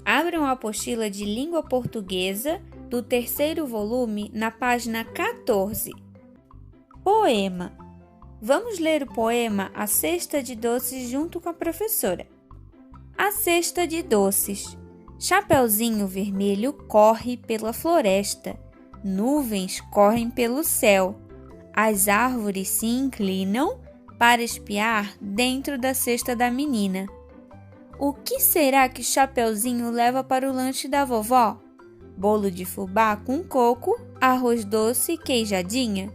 Abram a apostila de língua portuguesa do 3º volume na página 14. Poema. Vamos ler o poema A Cesta de Doces junto com a professora. A cesta de doces. Chapeuzinho vermelho corre pela floresta. Nuvens correm pelo céu. As árvores se inclinam para espiar dentro da cesta da menina. O que será que Chapeuzinho leva para o lanche da vovó? Bolo de fubá com coco, arroz doce e queijadinha?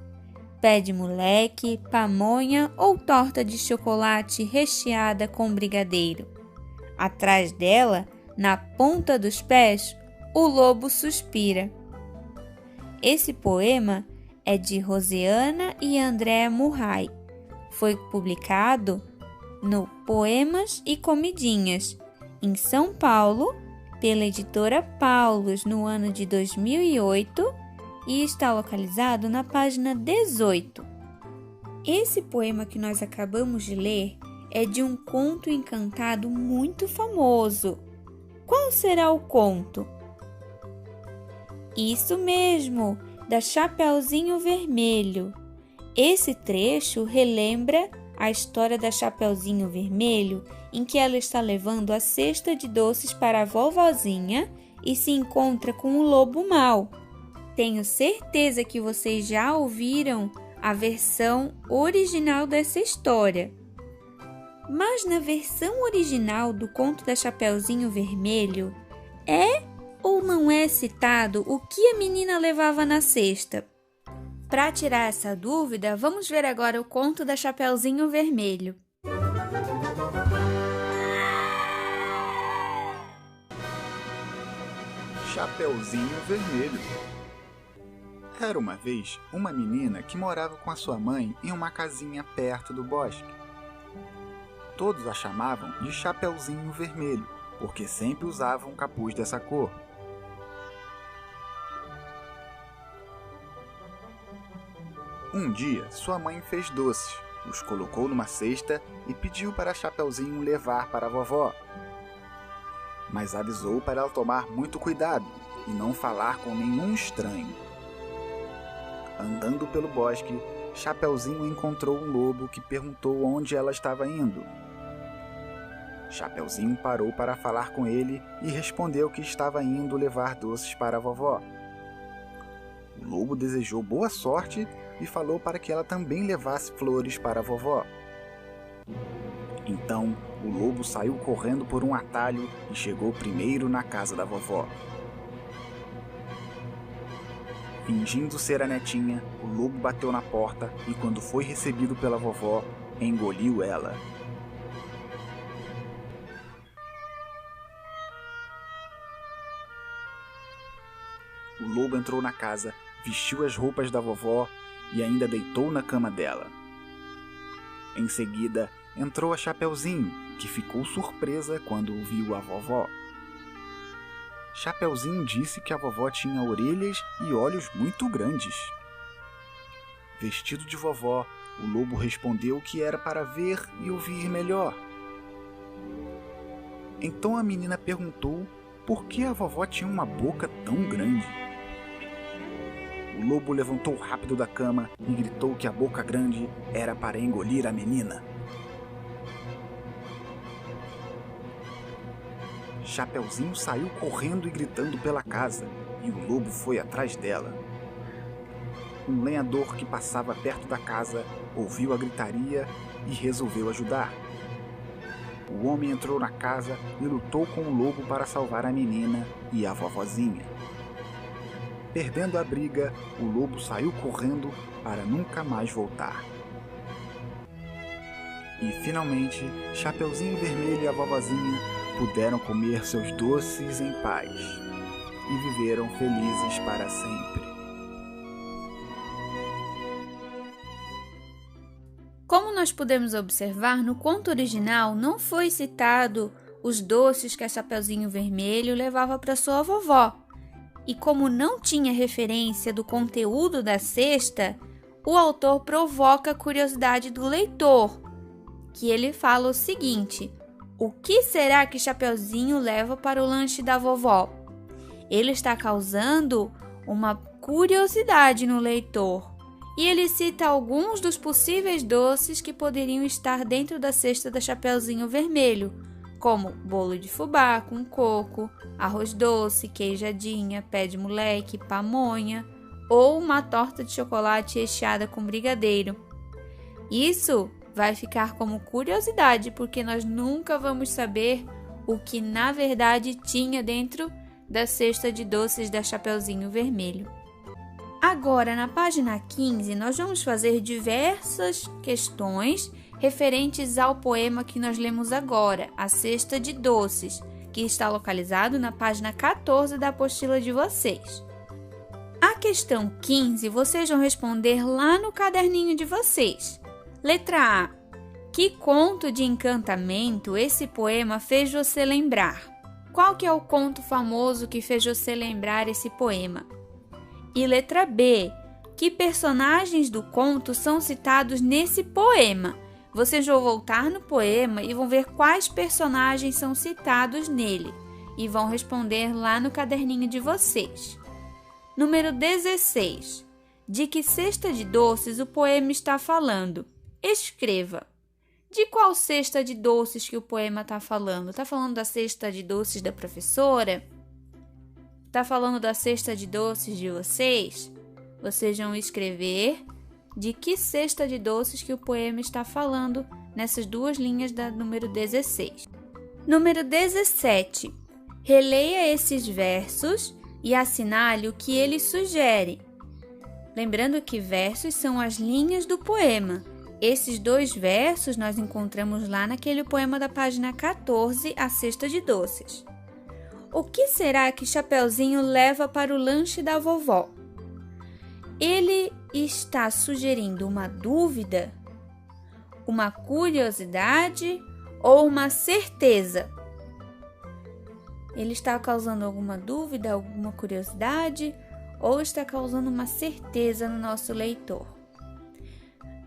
Pé de moleque, pamonha ou torta de chocolate recheada com brigadeiro? Atrás dela, na ponta dos pés, o lobo suspira. Esse poema é de Rosiana e Andréa Murray. Foi publicado no Poemas e Comidinhas, em São Paulo, pela editora Paulus, no ano de 2008, e está localizado na página 18. Esse poema que nós acabamos de ler é de um conto encantado muito famoso. Qual será o conto? Isso mesmo, da Chapeuzinho Vermelho. Esse trecho relembra a história da Chapeuzinho Vermelho, em que ela está levando a cesta de doces para a vovozinha e se encontra com o lobo mau. Tenho certeza que vocês já ouviram a versão original dessa história. Mas na versão original do conto da Chapeuzinho Vermelho, é ou não é citado o que a menina levava na cesta? Para tirar essa dúvida, vamos ver agora o conto da Chapeuzinho Vermelho. Chapeuzinho Vermelho. Era uma vez uma menina que morava com a sua mãe em uma casinha perto do bosque. Todos a chamavam de Chapeuzinho Vermelho, porque sempre usava um capuz dessa cor. Um dia, sua mãe fez doces, os colocou numa cesta e pediu para Chapeuzinho levar para a vovó. Mas avisou para ela tomar muito cuidado e não falar com nenhum estranho. Andando pelo bosque, Chapeuzinho encontrou um lobo que perguntou onde ela estava indo. Chapeuzinho parou para falar com ele e respondeu que estava indo levar doces para a vovó. O lobo desejou boa sorte e falou para que ela também levasse flores para a vovó. Então, o lobo saiu correndo por um atalho e chegou primeiro na casa da vovó. Fingindo ser a netinha, o lobo bateu na porta e, quando foi recebido pela vovó, engoliu ela. O lobo entrou na casa, vestiu as roupas da vovó e ainda deitou na cama dela. Em seguida, entrou a Chapeuzinho, que ficou surpresa quando viu a vovó. Chapeuzinho disse que a vovó tinha orelhas e olhos muito grandes. Vestido de vovó, o lobo respondeu que era para ver e ouvir melhor. Então a menina perguntou por que a vovó tinha uma boca tão grande. O lobo levantou rápido da cama e gritou que a boca grande era para engolir a menina. Chapeuzinho saiu correndo e gritando pela casa, e o lobo foi atrás dela. Um lenhador que passava perto da casa ouviu a gritaria e resolveu ajudar. O homem entrou na casa e lutou com o lobo para salvar a menina e a vovozinha. Perdendo a briga, o lobo saiu correndo para nunca mais voltar. E finalmente, Chapeuzinho Vermelho e a vovozinha puderam comer seus doces em paz e viveram felizes para sempre. Como nós podemos observar, no conto original não foi citado os doces que a Chapeuzinho Vermelho levava para sua vovó. E como não tinha referência do conteúdo da cesta, o autor provoca a curiosidade do leitor, que ele fala o seguinte: O que será que Chapeuzinho leva para o lanche da vovó? Ele está causando uma curiosidade no leitor e ele cita alguns dos possíveis doces que poderiam estar dentro da cesta da Chapeuzinho Vermelho, como bolo de fubá com coco, arroz doce, queijadinha, pé de moleque, pamonha ou uma torta de chocolate recheada com brigadeiro. Isso vai ficar como curiosidade, porque nós nunca vamos saber o que na verdade tinha dentro da cesta de doces da Chapeuzinho Vermelho. Agora, na página 15, nós vamos fazer diversas questões referentes ao poema que nós lemos agora, A Cesta de Doces, que está localizado na página 14 da apostila de vocês. A questão 15, vocês vão responder lá no caderninho de vocês. Letra A. Que conto de encantamento esse poema fez você lembrar? Qual que é o conto famoso que fez você lembrar esse poema? E letra B. Que personagens do conto são citados nesse poema? Vocês vão voltar no poema e vão ver quais personagens são citados nele e vão responder lá no caderninho de vocês. Número 16. De que cesta de doces o poema está falando? Escreva. De qual cesta de doces que o poema está falando? Está falando da cesta de doces da professora? Está falando da cesta de doces de vocês? Vocês vão escrever de que cesta de doces que o poema está falando nessas duas linhas da número 16. Número 17. Releia esses versos e assinale o que ele sugere. Lembrando que versos são as linhas do poema. Esses dois versos nós encontramos lá naquele poema da página 14, A Cesta de Doces. O que será que Chapeuzinho leva para o lanche da vovó? Ele está sugerindo uma dúvida, uma curiosidade ou uma certeza? Ele está causando alguma dúvida, alguma curiosidade ou está causando uma certeza no nosso leitor?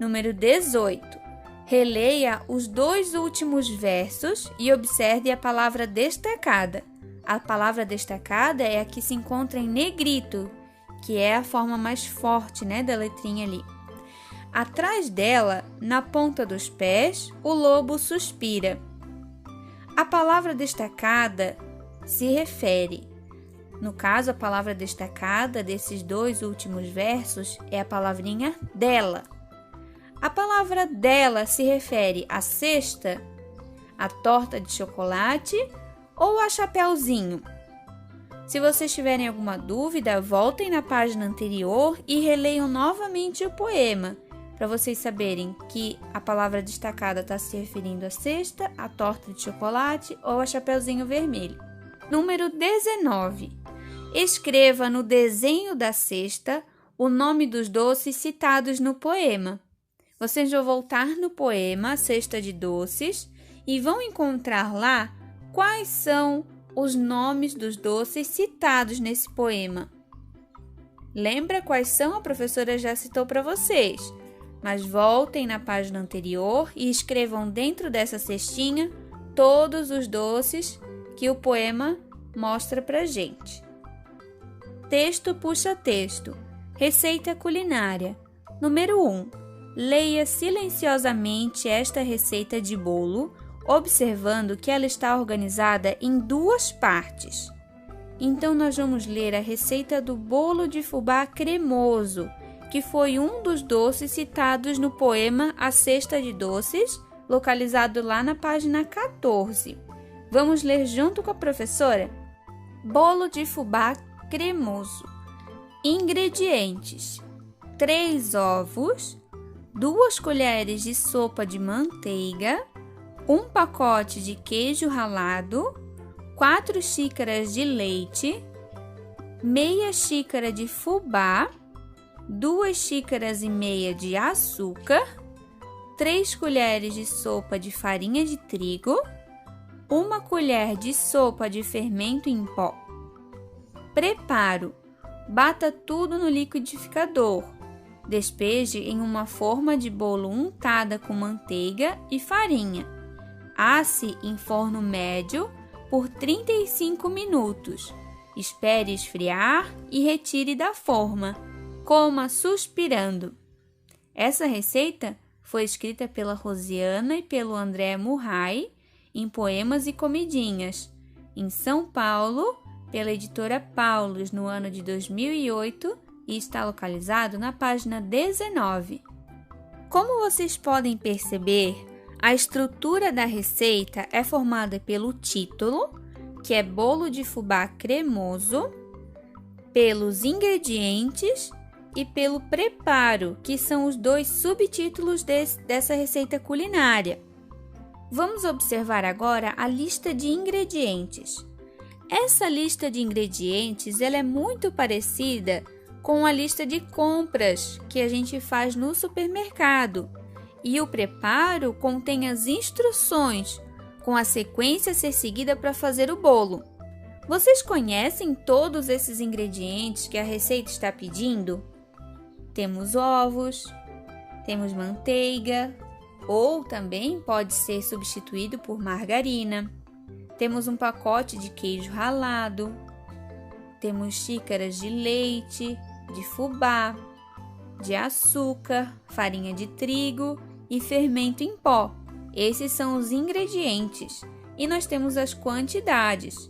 Número 18. Releia os dois últimos versos e observe a palavra destacada. A palavra destacada é a que se encontra em negrito, que é a forma mais forte, da letrinha ali. Atrás dela, na ponta dos pés, o lobo suspira. A palavra destacada se refere. No caso, a palavra destacada desses dois últimos versos é a palavrinha dela. A palavra dela se refere à cesta, à torta de chocolate ou a Chapeuzinho? Se vocês tiverem alguma dúvida, voltem na página anterior e releiam novamente o poema, para vocês saberem que a palavra destacada está se referindo à cesta, à torta de chocolate ou a Chapeuzinho Vermelho. Número 19. Escreva no desenho da cesta o nome dos doces citados no poema. Vocês vão voltar no poema, A Cesta de Doces, e vão encontrar lá quais são os nomes dos doces citados nesse poema. Lembra quais são? A professora já citou para vocês, mas voltem na página anterior e escrevam dentro dessa cestinha todos os doces que o poema mostra para gente. Texto puxa texto. Receita culinária. Número 1. Leia silenciosamente esta receita de bolo, observando que ela está organizada em duas partes. Então, nós vamos ler a receita do bolo de fubá cremoso, que foi um dos doces citados no poema A Cesta de Doces, localizado lá na página 14. Vamos ler junto com a professora? Bolo de fubá cremoso. Ingredientes: 3 ovos, 2 colheres de sopa de manteiga, 1 pacote de queijo ralado, 4 xícaras de leite, meia xícara de fubá, 2 xícaras e meia de açúcar, 3 colheres de sopa de farinha de trigo, 1 colher de sopa de fermento em pó. Preparo: bata tudo no liquidificador. Despeje em uma forma de bolo untada com manteiga e farinha. Asse em forno médio por 35 minutos. Espere esfriar e retire da forma. Coma suspirando. Essa receita foi escrita pela Rosiana e pelo André Murray em Poemas e Comidinhas, em São Paulo, pela editora Paulus no ano de 2008 e está localizado na página 19. Como vocês podem perceber, a estrutura da receita é formada pelo título, que é bolo de fubá cremoso, pelos ingredientes e pelo preparo, que são os dois subtítulos dessa receita culinária. Vamos observar agora a lista de ingredientes. Essa lista de ingredientes ela é muito parecida com a lista de compras que a gente faz no supermercado. E o preparo contém as instruções, com a sequência a ser seguida para fazer o bolo. Vocês conhecem todos esses ingredientes que a receita está pedindo? Temos ovos, temos manteiga, ou também pode ser substituído por margarina. Temos um pacote de queijo ralado, temos xícaras de leite, de fubá, de açúcar, farinha de trigo e fermento em pó. Esses são os ingredientes e nós temos as quantidades.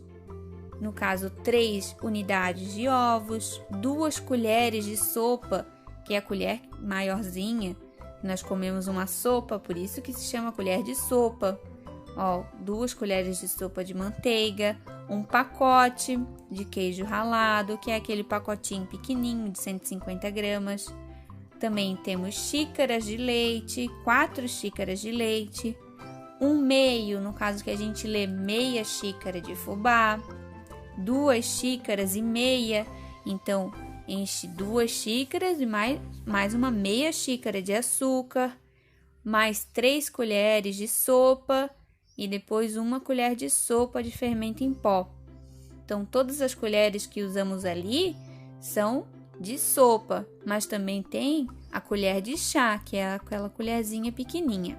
No caso, 3 unidades de ovos, 2 colheres de sopa, que é a colher maiorzinha. Nós comemos uma sopa, por isso que se chama colher de sopa. 2 colheres de sopa de manteiga, um pacote de queijo ralado, que é aquele pacotinho pequenininho de 150 gramas. Também temos xícaras de leite, 4 xícaras de leite, no caso que a gente lê meia xícara de fubá, 2 xícaras e meia, então enche 2 xícaras e mais uma meia xícara de açúcar, mais 3 colheres de sopa e depois 1 colher de sopa de fermento em pó. Então, todas as colheres que usamos ali são de sopa, mas também tem a colher de chá, que é aquela colherzinha pequenininha.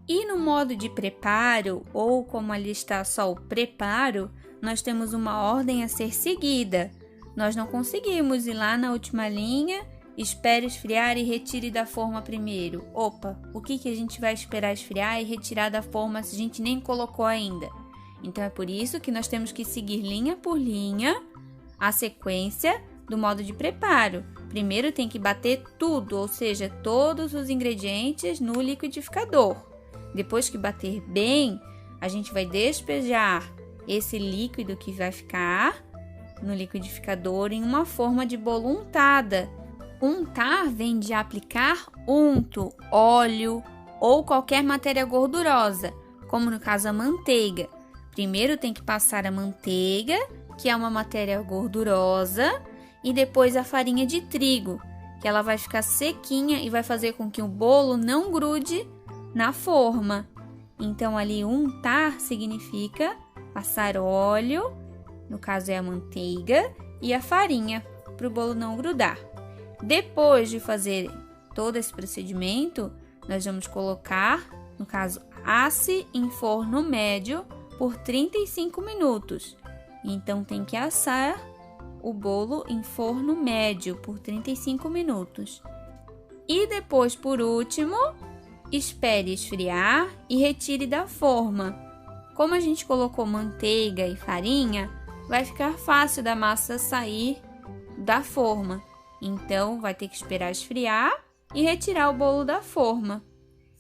E no modo de preparo, ou como ali está só o preparo, nós temos uma ordem a ser seguida. Nós não conseguimos ir lá na última linha, espere esfriar e retire da forma primeiro. Opa, o que a gente vai esperar esfriar e retirar da forma se a gente nem colocou ainda? Então é por isso que nós temos que seguir linha por linha a sequência do modo de preparo. Primeiro tem que bater tudo, ou seja, todos os ingredientes no liquidificador. Depois que bater bem, a gente vai despejar esse líquido que vai ficar no liquidificador em uma forma de bolo untada. Untar vem de aplicar unto, óleo ou qualquer matéria gordurosa, como no caso a manteiga. Primeiro tem que passar a manteiga, que é uma matéria gordurosa, e depois a farinha de trigo, que ela vai ficar sequinha e vai fazer com que o bolo não grude na forma. Então ali untar significa passar óleo, no caso é a manteiga, e a farinha, para o bolo não grudar. Depois de fazer todo esse procedimento, nós vamos colocar, no caso, asse em forno médio por 35 minutos. Então tem que assar o bolo em forno médio por 35 minutos. E depois, por último, espere esfriar e retire da forma. Como a gente colocou manteiga e farinha, vai ficar fácil da massa sair da forma. Então, vai ter que esperar esfriar e retirar o bolo da forma.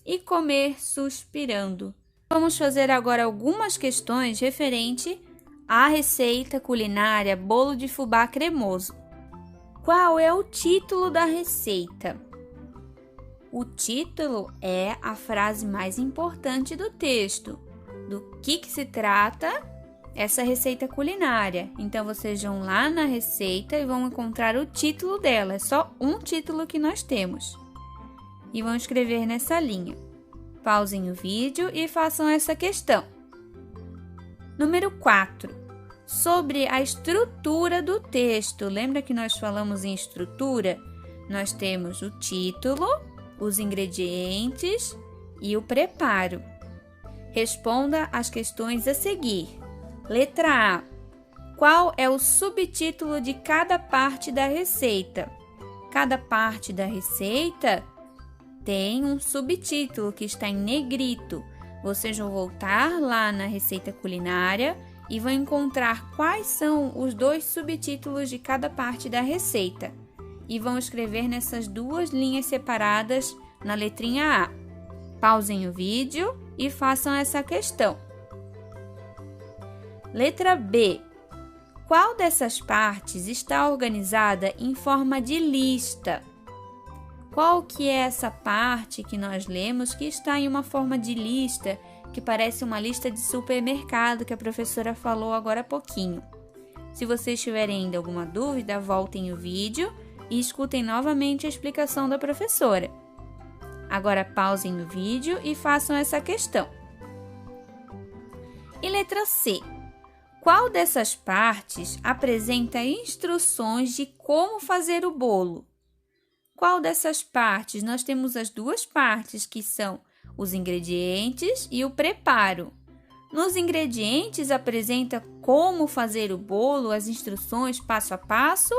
E comer suspirando. Vamos fazer agora algumas questões referente à receita culinária bolo de fubá cremoso. Qual é o título da receita? O título é a frase mais importante do texto. Do que se trata essa receita culinária? Então, vocês vão lá na receita e vão encontrar o título dela. É só um título que nós temos. E vão escrever nessa linha. Pausem o vídeo e façam essa questão. Número 4. Sobre a estrutura do texto. Lembra que nós falamos em estrutura? Nós temos o título, os ingredientes e o preparo. Responda as questões a seguir. Letra A. Qual é o subtítulo de cada parte da receita? Cada parte da receita tem um subtítulo que está em negrito. Vocês vão voltar lá na receita culinária e vão encontrar quais são os 2 subtítulos de cada parte da receita. E vão escrever nessas 2 linhas separadas na letrinha A. Pausem o vídeo e façam essa questão. Letra B. Qual dessas partes está organizada em forma de lista? Qual que é essa parte que nós lemos que está em uma forma de lista, que parece uma lista de supermercado que a professora falou agora há pouquinho? Se vocês tiverem ainda alguma dúvida, voltem o vídeo e escutem novamente a explicação da professora. Agora pausem o vídeo e façam essa questão. E letra C. Qual dessas partes apresenta instruções de como fazer o bolo? Qual dessas partes? Nós temos as 2 partes, que são os ingredientes e o preparo. Nos ingredientes apresenta como fazer o bolo, as instruções passo a passo,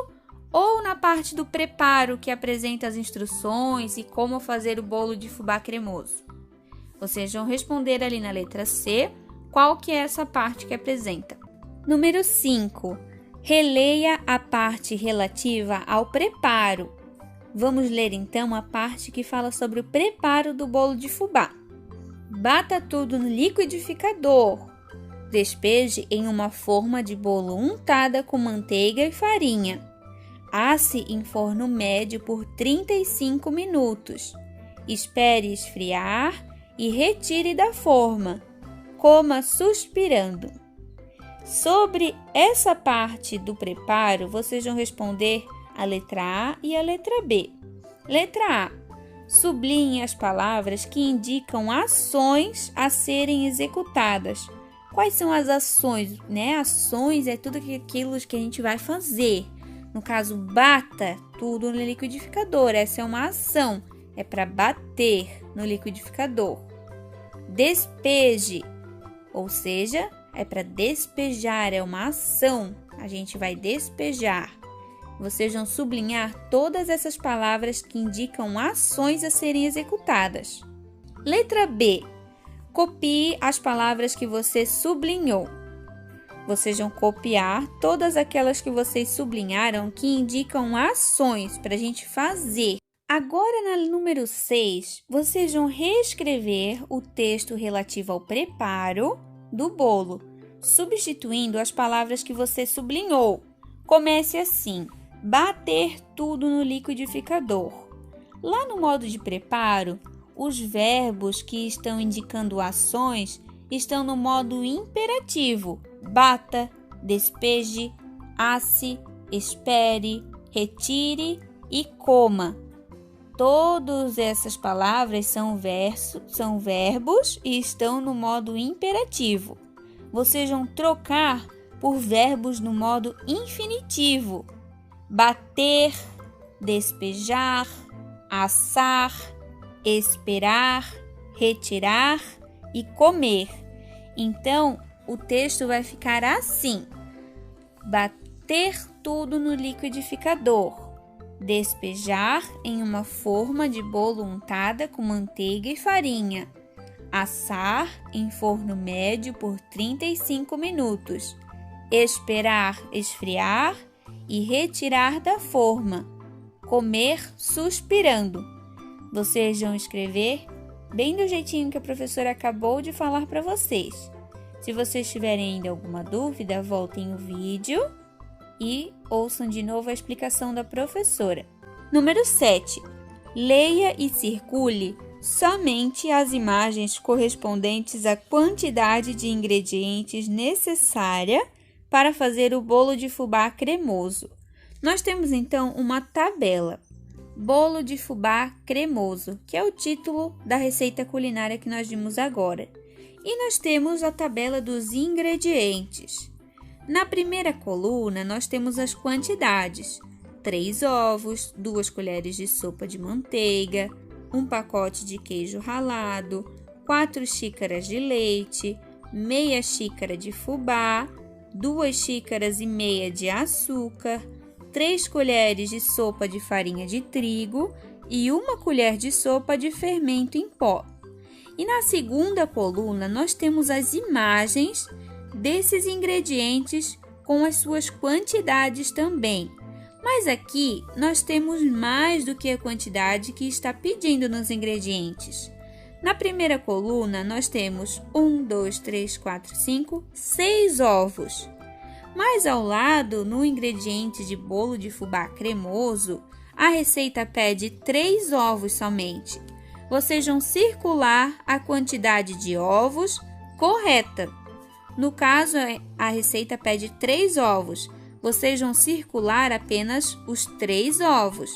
ou na parte do preparo, que apresenta as instruções e como fazer o bolo de fubá cremoso? Vocês vão responder ali na letra C qual que é essa parte que apresenta. Número 5. Releia a parte relativa ao preparo. Vamos ler então a parte que fala sobre o preparo do bolo de fubá. Bata tudo no liquidificador. Despeje em uma forma de bolo untada com manteiga e farinha. Asse em forno médio por 35 minutos. Espere esfriar e retire da forma. Coma suspirando. Sobre essa parte do preparo, vocês vão responder a letra A e a letra B. Letra A. Sublinhe as palavras que indicam ações a serem executadas. Quais são as ações? Ações é tudo aquilo que a gente vai fazer. No caso, bata tudo no liquidificador. Essa é uma ação. É para bater no liquidificador. Despeje, ou seja, é para despejar. É uma ação. A gente vai despejar. Vocês vão sublinhar todas essas palavras que indicam ações a serem executadas. Letra B. Copie as palavras que você sublinhou. Vocês vão copiar todas aquelas que vocês sublinharam que indicam ações para a gente fazer. Agora, na número 6, vocês vão reescrever o texto relativo ao preparo do bolo, substituindo as palavras que você sublinhou. Comece assim: bater tudo no liquidificador. Lá no modo de preparo, os verbos que estão indicando ações estão no modo imperativo: bata, despeje, asse, espere, retire e coma. Todas essas palavras são verbos e estão no modo imperativo. Vocês vão trocar por verbos no modo infinitivo: bater, despejar, assar, esperar, retirar e comer. Então, o texto vai ficar assim: bater tudo no liquidificador, despejar em uma forma de bolo untada com manteiga e farinha, assar em forno médio por 35 minutos, esperar esfriar e retirar da forma, comer suspirando. Vocês vão escrever bem do jeitinho que a professora acabou de falar para vocês. Se vocês tiverem ainda alguma dúvida, voltem o vídeo e ouçam de novo a explicação da professora. Número 7. Leia e circule somente as imagens correspondentes à quantidade de ingredientes necessária para fazer o bolo de fubá cremoso. Nós temos então uma tabela: bolo de fubá cremoso, que é o título da receita culinária que nós vimos agora. E nós temos a tabela dos ingredientes. Na primeira coluna, nós temos as quantidades: 3 ovos, 2 colheres de sopa de manteiga, 1 pacote de queijo ralado, 4 xícaras de leite, meia xícara de fubá, 2 xícaras e meia de açúcar, 3 colheres de sopa de farinha de trigo e 1 colher de sopa de fermento em pó. E na segunda coluna, nós temos as imagens desses ingredientes com as suas quantidades também. Mas aqui, nós temos mais do que a quantidade que está pedindo nos ingredientes. Na primeira coluna, nós temos 1, 2, 3, 4, 5, 6 ovos. Mas ao lado, no ingrediente de bolo de fubá cremoso, a receita pede 3 ovos somente. Vocês vão circular a quantidade de ovos correta. No caso, a receita pede 3 ovos. Vocês vão circular apenas os 3 ovos.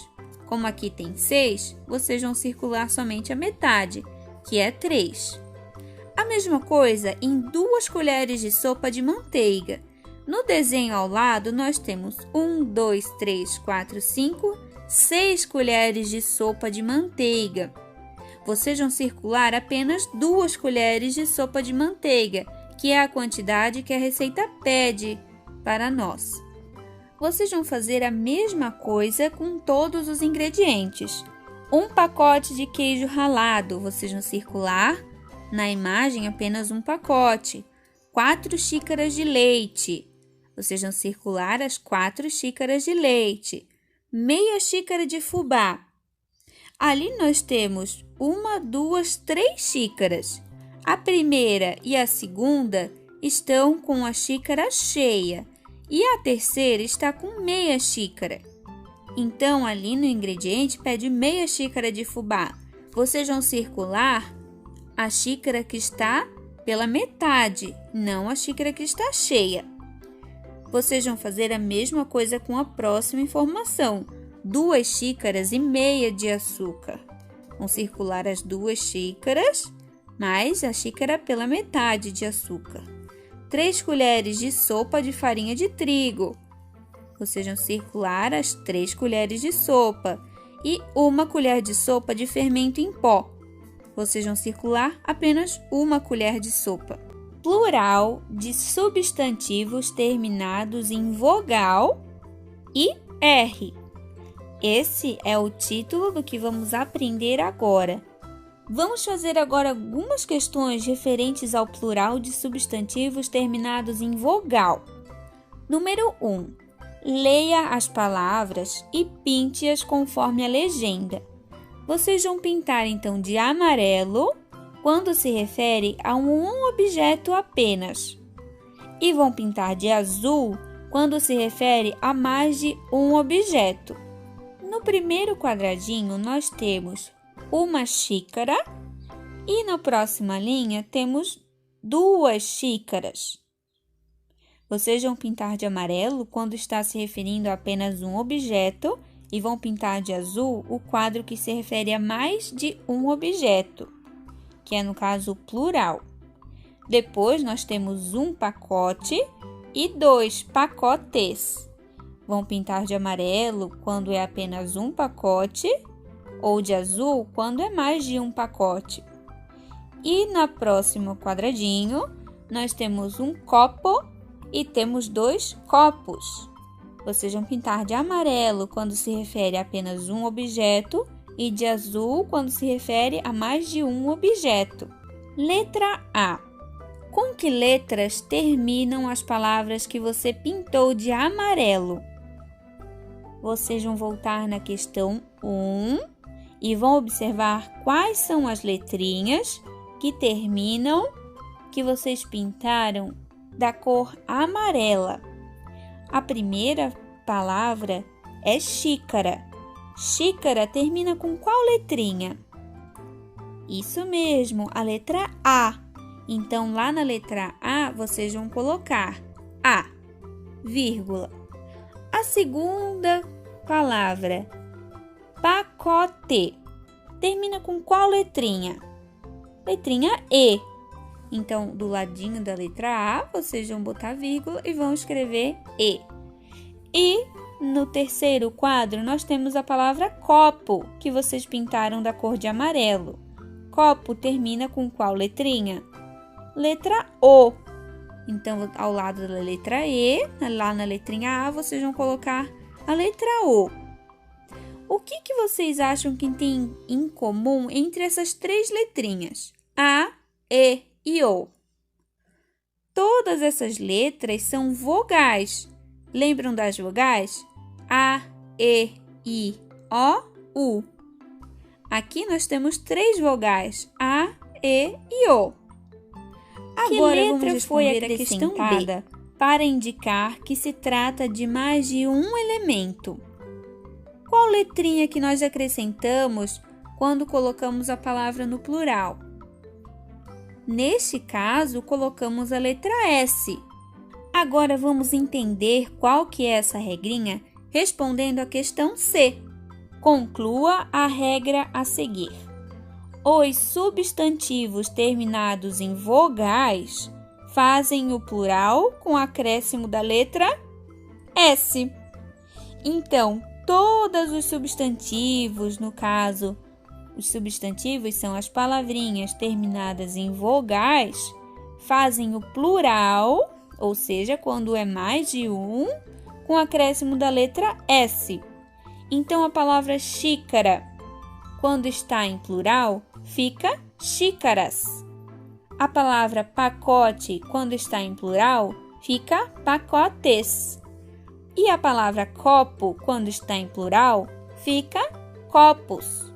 Como aqui tem 6, vocês vão circular somente a metade, que é 3. A mesma coisa em 2 colheres de sopa de manteiga. No desenho ao lado, nós temos 1, 2, 3, 4, 5, 6 colheres de sopa de manteiga. Vocês vão circular apenas 2 colheres de sopa de manteiga, que é a quantidade que a receita pede para nós. Vocês vão fazer a mesma coisa com todos os ingredientes. 1 pacote de queijo ralado, vocês vão circular na imagem apenas 1 pacote. 4 xícaras de leite, vocês vão circular as 4 xícaras de leite. Meia xícara de fubá. Ali nós temos 1, 2, 3 xícaras. A primeira e a segunda estão com a xícara cheia e a terceira está com meia xícara. Então, ali no ingrediente pede meia xícara de fubá. Vocês vão circular a xícara que está pela metade, não a xícara que está cheia. Vocês vão fazer a mesma coisa com a próxima informação. 2 xícaras e meia de açúcar. Vão circular as 2 xícaras, mais a xícara pela metade de açúcar. 3 colheres de sopa de farinha de trigo. Vocês vão circular as 3 colheres de sopa e 1 colher de sopa de fermento em pó. Vocês vão circular apenas 1 colher de sopa. Plural de substantivos terminados em vogal e R. Esse é o título do que vamos aprender agora. Vamos fazer agora algumas questões referentes ao plural de substantivos terminados em vogal. Número 1. Leia as palavras e pinte-as conforme a legenda. Vocês vão pintar então de amarelo quando se refere a um objeto apenas. E vão pintar de azul quando se refere a mais de um objeto. No primeiro quadradinho nós temos 1 xícara e na próxima linha temos 2 xícaras. Vocês vão pintar de amarelo quando está se referindo a apenas um objeto e vão pintar de azul o quadro que se refere a mais de um objeto, que é no caso plural. Depois nós temos 1 pacote e 2 pacotes. Vão pintar de amarelo quando é apenas um pacote ou de azul quando é mais de um pacote. E na próximo quadradinho, nós temos 1 copo e temos 2 copos. Vocês vão pintar de amarelo quando se refere a apenas um objeto e de azul quando se refere a mais de um objeto. Letra A. Com que letras terminam as palavras que você pintou de amarelo? Vocês vão voltar na questão 1 e vão observar quais são as letrinhas que terminam, que vocês pintaram da cor amarela. A primeira palavra é xícara. Xícara termina com qual letrinha? Isso mesmo, a letra A. Então, lá na letra A, vocês vão colocar A, vírgula. A segunda palavra, pacote, termina com qual letrinha? Letrinha E. Então, do ladinho da letra A, vocês vão botar vírgula e vão escrever E. E no terceiro quadro, nós temos a palavra copo, que vocês pintaram da cor de amarelo. copo termina com qual letrinha? Letra O. Então, ao lado da letra E, lá na letrinha A, vocês vão colocar a letra O. O que vocês acham que tem em comum entre essas três letrinhas? A, E e O. Todas essas letras são vogais. Lembram das vogais? A, E, I, O, U. Aqui nós temos três vogais, A, E e O. Agora vamos responder a questão B, para indicar que se trata de mais de um elemento. Qual letrinha que nós acrescentamos quando colocamos a palavra no plural? Neste caso, colocamos a letra S. Agora vamos entender qual que é essa regrinha respondendo a questão C. Conclua a regra a seguir. Os substantivos terminados em vogais fazem o plural com acréscimo da letra S. Então, todos os substantivos, no caso, os substantivos são as palavrinhas terminadas em vogais, fazem o plural, ou seja, quando é mais de um, com acréscimo da letra S. Então, a palavra xícara, quando está em plural, fica xícaras. A palavra pacote, quando está em plural, fica pacotes. E a palavra copo, quando está em plural, fica copos.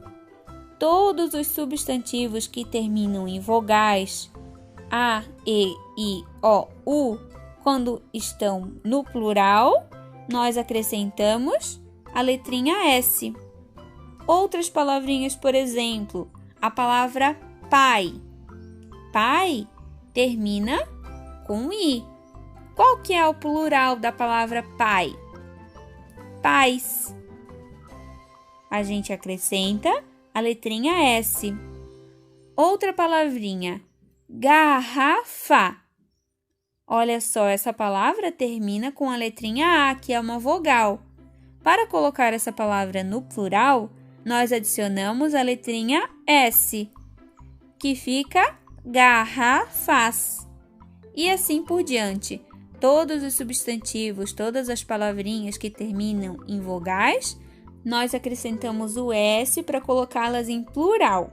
Todos os substantivos que terminam em vogais A, E, I, O, U, quando estão no plural, nós acrescentamos a letrinha S. Outras palavrinhas, por exemplo, a palavra pai. Pai termina com I. Qual que é o plural da palavra pai? Pais. A gente acrescenta a letrinha S. Outra palavrinha, garrafa. Olha só, essa palavra termina com a letrinha A, que é uma vogal. Para colocar essa palavra no plural, nós adicionamos a letrinha S, que fica garrafas. E assim por diante. Todos os substantivos, todas as palavrinhas que terminam em vogais, nós acrescentamos o S para colocá-las em plural.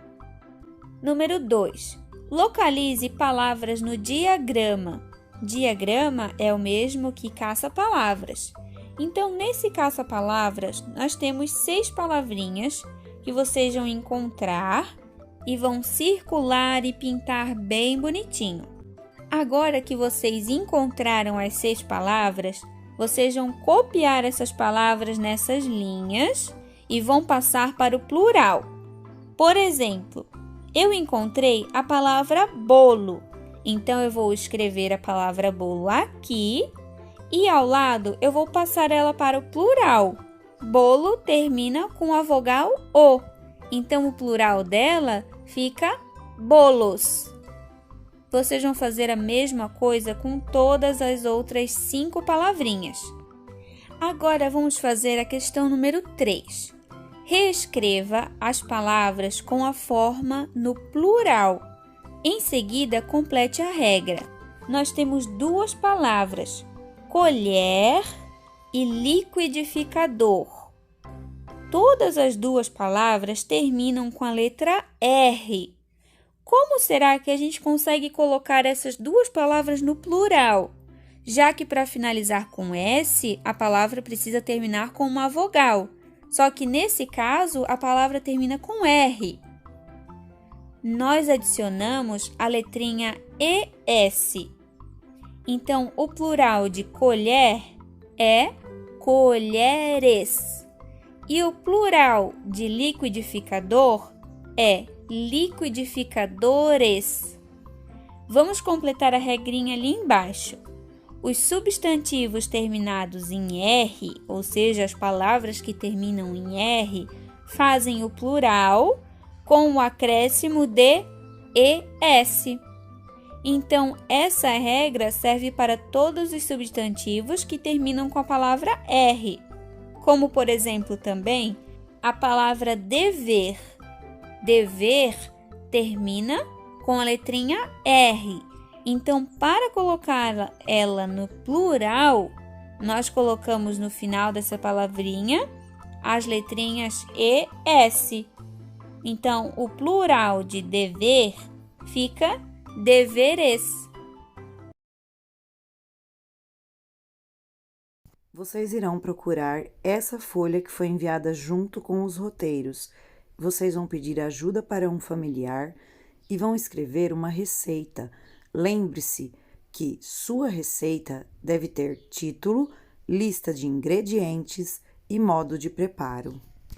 Número 2. Localize palavras no diagrama. Diagrama é o mesmo que caça-palavras. Então, nesse caça-palavras, nós temos 6 palavrinhas que vocês vão encontrar e vão circular e pintar bem bonitinho. Agora que vocês encontraram as 6 palavras, vocês vão copiar essas palavras nessas linhas e vão passar para o plural. Por exemplo, eu encontrei a palavra bolo, então eu vou escrever a palavra bolo aqui e ao lado eu vou passar ela para o plural. Bolo termina com a vogal O, então o plural dela fica bolos. Vocês vão fazer a mesma coisa com todas as outras 5 palavrinhas. Agora vamos fazer a questão número 3. Reescreva as palavras com a forma no plural. Em seguida, complete a regra. Nós temos 2 palavras, colher e liquidificador. Todas as 2 palavras terminam com a letra R. Como será que a gente consegue colocar essas 2 palavras no plural? Já que para finalizar com S, a palavra precisa terminar com uma vogal. Só que nesse caso, a palavra termina com R. Nós adicionamos a letrinha ES. Então, o plural de colher é colheres. E o plural de liquidificador é liquidificadores. Vamos completar a regrinha ali embaixo. Os substantivos terminados em R, ou seja, as palavras que terminam em R, fazem o plural com o acréscimo de ES. Então, essa regra serve para todos os substantivos que terminam com a palavra R, como, por exemplo, também a palavra dever. Dever termina com a letrinha R. Então, para colocar ela no plural, nós colocamos no final dessa palavrinha as letrinhas E, S. Então, o plural de dever fica deveres. Vocês irão procurar essa folha que foi enviada junto com os roteiros. Vocês vão pedir ajuda para um familiar e vão escrever uma receita. Lembre-se que sua receita deve ter título, lista de ingredientes e modo de preparo.